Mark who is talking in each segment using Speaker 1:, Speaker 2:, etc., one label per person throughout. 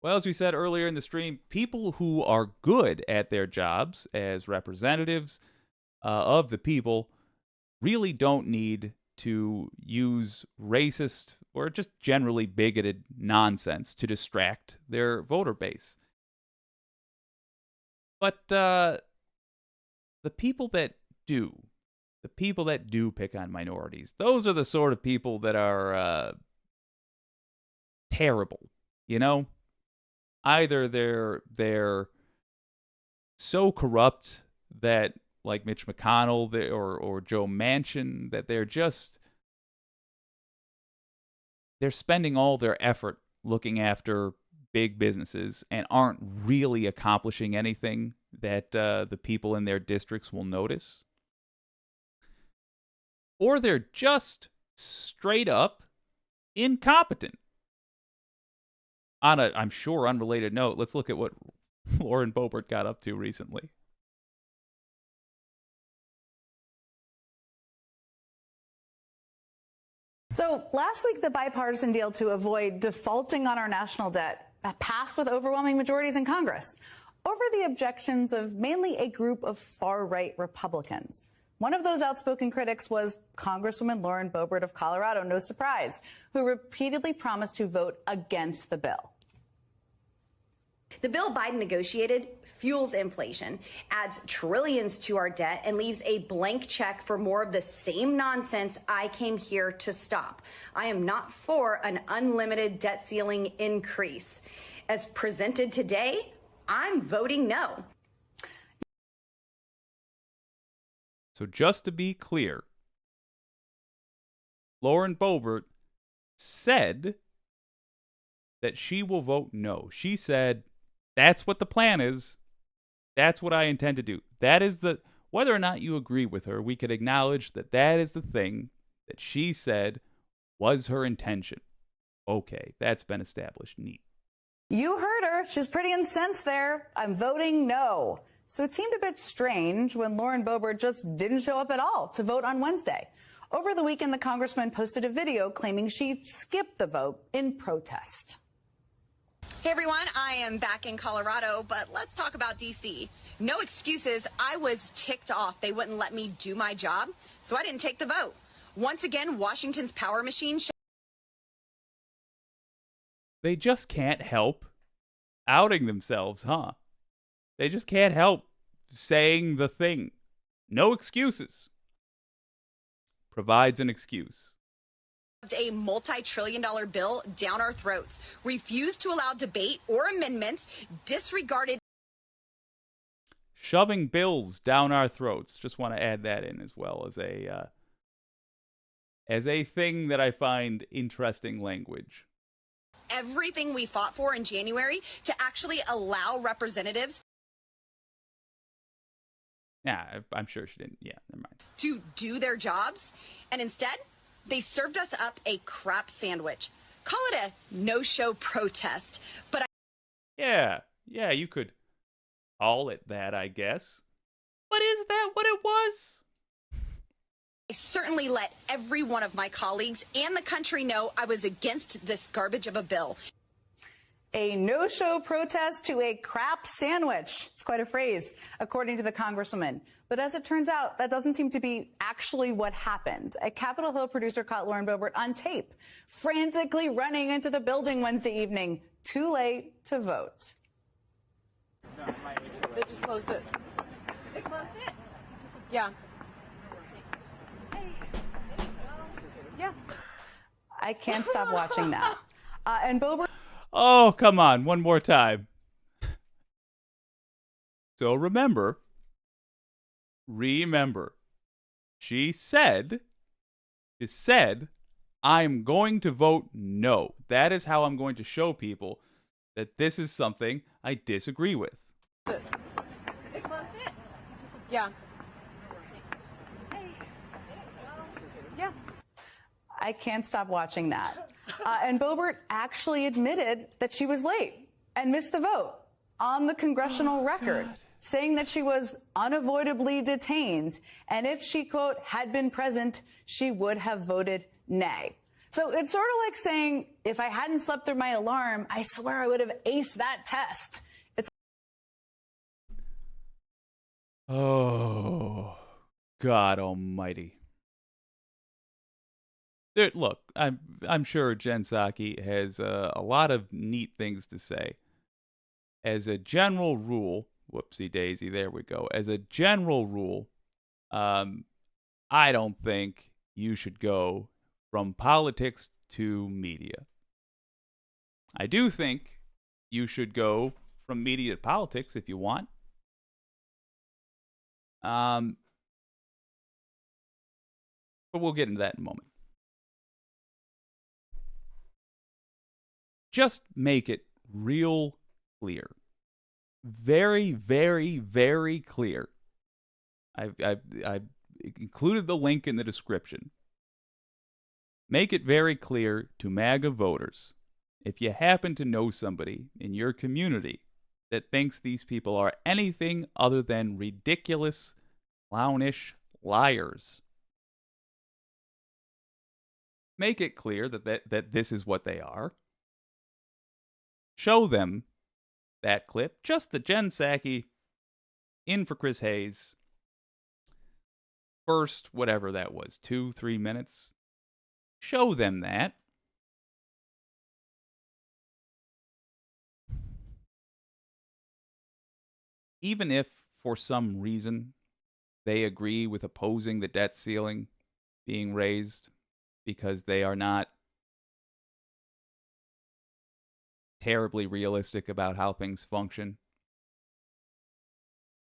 Speaker 1: Well, as we said earlier in the stream, people who are good at their jobs as representatives of the people really don't need to use racist or just generally bigoted nonsense to distract their voter base. But the people that do, the people that do pick on minorities, those are the sort of people that are terrible, you know? Either they're so corrupt that, like Mitch McConnell or Joe Manchin, that they're spending all their effort looking after big businesses and aren't really accomplishing anything that the people in their districts will notice. Or they're just straight up incompetent. On a, I'm sure, unrelated note, let's look at what Lauren Boebert got up to recently.
Speaker 2: So last week, the bipartisan deal to avoid defaulting on our national debt passed with overwhelming majorities in Congress over the objections of mainly a group of far-right Republicans. One of those outspoken critics was Congresswoman Lauren Boebert of Colorado, no surprise, who repeatedly promised to vote against the bill.
Speaker 3: The bill Biden negotiated fuels inflation, adds trillions to our debt, and leaves a blank check for more of the same nonsense I came here to stop. I am not for an unlimited debt ceiling increase. As presented today, I'm voting no.
Speaker 1: So just to be clear, Lauren Boebert said that she will vote no. She said, that's what the plan is. That's what I intend to do. That is whether or not you agree with her, we could acknowledge that that is the thing that she said was her intention. Okay, that's been established. Neat.
Speaker 2: You heard her. She's pretty incensed there. I'm voting no. So it seemed a bit strange when Lauren Boebert just didn't show up at all to vote on Wednesday. Over the weekend, the congressman posted a video claiming she skipped the vote in protest.
Speaker 3: Hey everyone, I am back in Colorado, but let's talk about D.C. No excuses. I was ticked off. They wouldn't let me do my job, so I didn't take the vote. Once again, Washington's power machine.
Speaker 1: They just can't help outing themselves, huh? They just can't help saying the thing. No excuses. Provides an excuse.
Speaker 3: A multi-trillion-dollar bill down our throats, refused to allow debate or amendments, disregarded.
Speaker 1: Shoving bills down our throats. Just want to add that in as well as a thing that I find interesting language.
Speaker 3: Everything we fought for in January to actually allow representatives.
Speaker 1: Yeah, I'm sure she didn't. Yeah, never mind.
Speaker 3: To do their jobs, and instead, they served us up a crap sandwich. Call it a no-show protest, but
Speaker 1: Yeah, you could call it that, I guess. But is that what it was?
Speaker 3: I certainly let every one of my colleagues and the country know I was against this garbage of a bill.
Speaker 2: A no-show protest to a crap sandwich. It's quite a phrase, according to the congresswoman. But as it turns out, that doesn't seem to be actually what happened. A Capitol Hill producer caught Lauren Boebert on tape, frantically running into the building Wednesday evening, too late to vote.
Speaker 4: They just closed it.
Speaker 3: They closed it?
Speaker 4: Yeah. Yeah.
Speaker 2: I can't stop watching that. And Boebert...
Speaker 1: Oh, come on. One more time. So remember, she said, I'm going to vote no. That is how I'm going to show people that this is something I disagree with.
Speaker 3: They closed it?
Speaker 4: Yeah. Yeah.
Speaker 2: I can't stop watching that. And Boebert actually admitted that she was late and missed the vote on the congressional record, saying that she was unavoidably detained. And if she, quote, had been present, she would have voted nay. So it's sort of like saying If I hadn't slept through my alarm, I swear I would have aced that test.
Speaker 1: Oh, God almighty. Look, I'm sure Jen Psaki has a lot of neat things to say. As a general rule, whoopsie daisy, there we go. As a general rule, I don't think you should go from politics to media. I do think you should go from media to politics if you want. But we'll get into that in a moment. Just make it real clear. Very, very, very clear. I've included the link in the description. Make it very clear to MAGA voters, if you happen to know somebody in your community that thinks these people are anything other than ridiculous, clownish liars, make it clear that this is what they are. Show them that clip, just the Jen Psaki in for Chris Hayes. First, whatever that was, 2-3 minutes. Show them that. Even if, for some reason, they agree with opposing the debt ceiling being raised because they are not terribly realistic about how things function,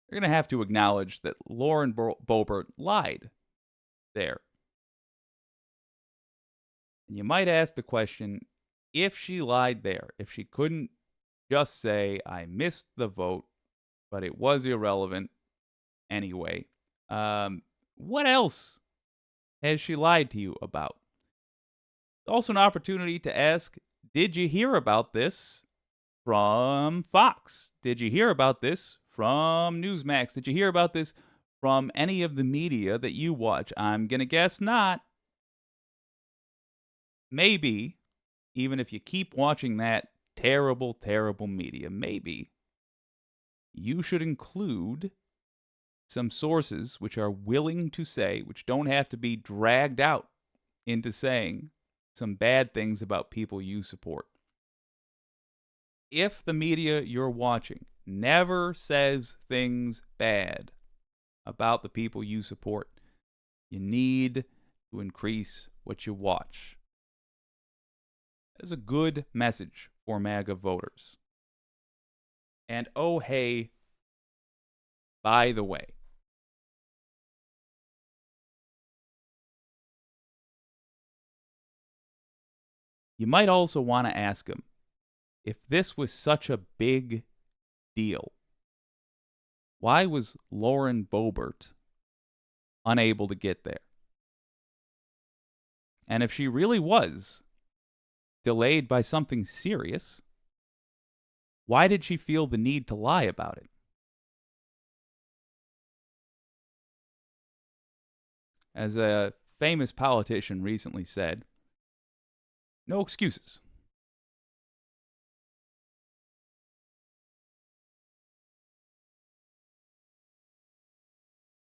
Speaker 1: you're going to have to acknowledge that Lauren Boebert lied there. And you might ask the question, if she lied there, if she couldn't just say, I missed the vote, but it was irrelevant anyway, what else has she lied to you about? Also an opportunity to ask, did you hear about this from Fox? Did you hear about this from Newsmax? Did you hear about this from any of the media that you watch? I'm going to guess not. Maybe, even if you keep watching that terrible, terrible media, maybe you should include some sources which are willing to say, which don't have to be dragged out into saying some bad things about people you support. If the media you're watching never says things bad about the people you support, you need to increase what you watch. That is a good message for MAGA voters. And oh, hey, by the way, you might also want to ask him, if this was such a big deal, why was Lauren Boebert unable to get there? And if she really was delayed by something serious, why did she feel the need to lie about it? As a famous politician recently said, no excuses.